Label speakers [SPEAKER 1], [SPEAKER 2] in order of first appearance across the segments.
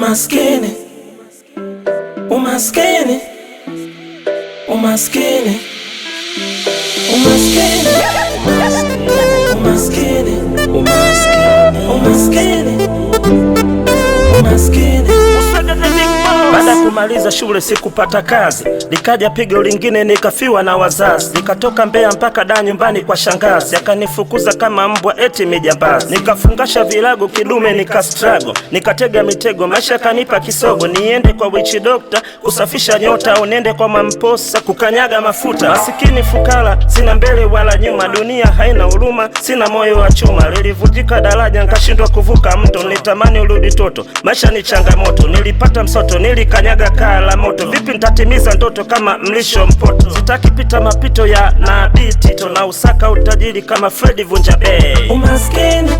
[SPEAKER 1] Umaskini, umaskini, umaskini, umaskini, umaskini, umaskini, umaskini. Baada kumaliza shule sikupata kazi, nikaja pigo lingine nikafiwa na wazazi. Nikatoka Mbeya mpaka da nyumbani kwa shangazi, akanifukuza kama mbwa eti mijambazi. Nikafungasha vilago kidume nikastruggle, nikatega mitego maisha kanipa kisogo. Niende kwa witch doctor kusafisha nyota, au niende kwa mamposa kukanyaga mafuta. Masikini fukara sina mbele wala nyuma, dunia haina huruma, sina moyo wa chuma. Lilivunjika daraja nikashindwa kuvuka mto, nitamani urudi toto, maisha ni changamoto. Nilipata msoto, nilikanyaga kaa la moto, vipi nitatimiza ndoto kama mlisho mpoto. Sitaki pita mapito ya Nabii Tito, na usaka utajiri kama Freddy Vunja Bay. Umaskini,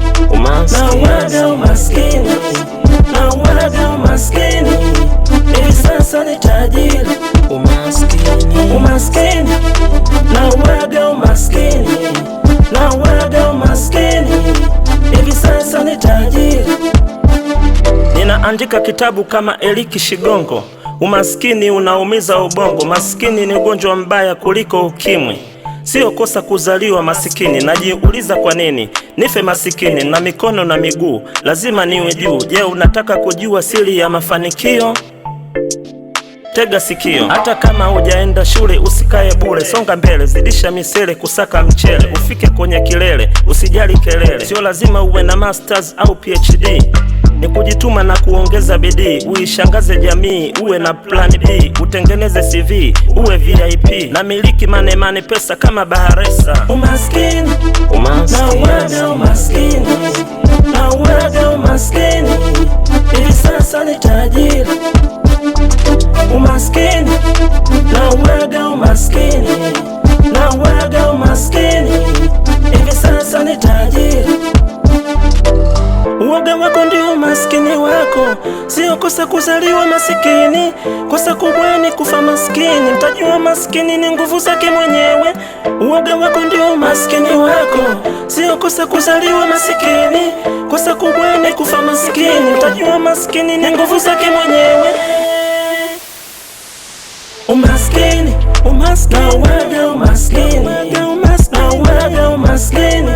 [SPEAKER 1] na waga umaskini, na waga umaskini, hivi sasa ni tajiri. Umaskini, umaskini, na waga umaskini, na waga umaskini, hivi sasa ni tajiri. Ninaandika kitabu kama Eliki Shigongo. Umaskini unaumiza ubongo, maskini ni ugonjwa mbaya kuliko ukimwi. Sio kosa kuzaliwa masikini, najiuliza kwa nini nife masikini na mikono na miguu, lazima niwe juu. Je, unataka kujua siri ya mafanikio? Tega sikio, hata kama hujaenda shule usikae bure, songa mbele, zidisha misele kusaka mchele, ufike kwenye kilele, usijali kelele. Sio lazima uwe na masters au PhD, ni kujituma na kuongeza bidii. Uishangaze jamii, uwe na plan B, utengeneze CV, uwe VIP, na miliki mane pesa kama Baharesa. Umaskini, na waga umaskini, na waga umaskini, hivi sasa ni tajiri. Umaskini, na waga umaskini, na waga umaskini, hivi sasa ni tajiri. Uoga wako ndio umaskini wako, sio kosa kuzaliwa masikini. Kosa kubwa ni kufa maskini, mtajua maskini ni nguvu zake mwenyewe. Uoga wako ndio umaskini wako, sio kosa kuzaliwa masikini. Kosa kubwa ni kufa maskini, mtajua maskini ni nguvu zake mwenyewe. Umaskini, na waga umaskini, na waga umaskini,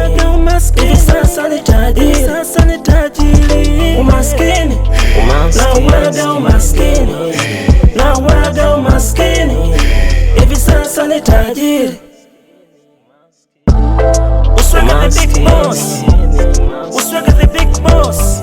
[SPEAKER 1] hivi sasa ni tajiri. Umaskini, na waga umaskini, na waga umaskini, hivi sasa ni tajiri. Usweke the big boss, usweke the big boss.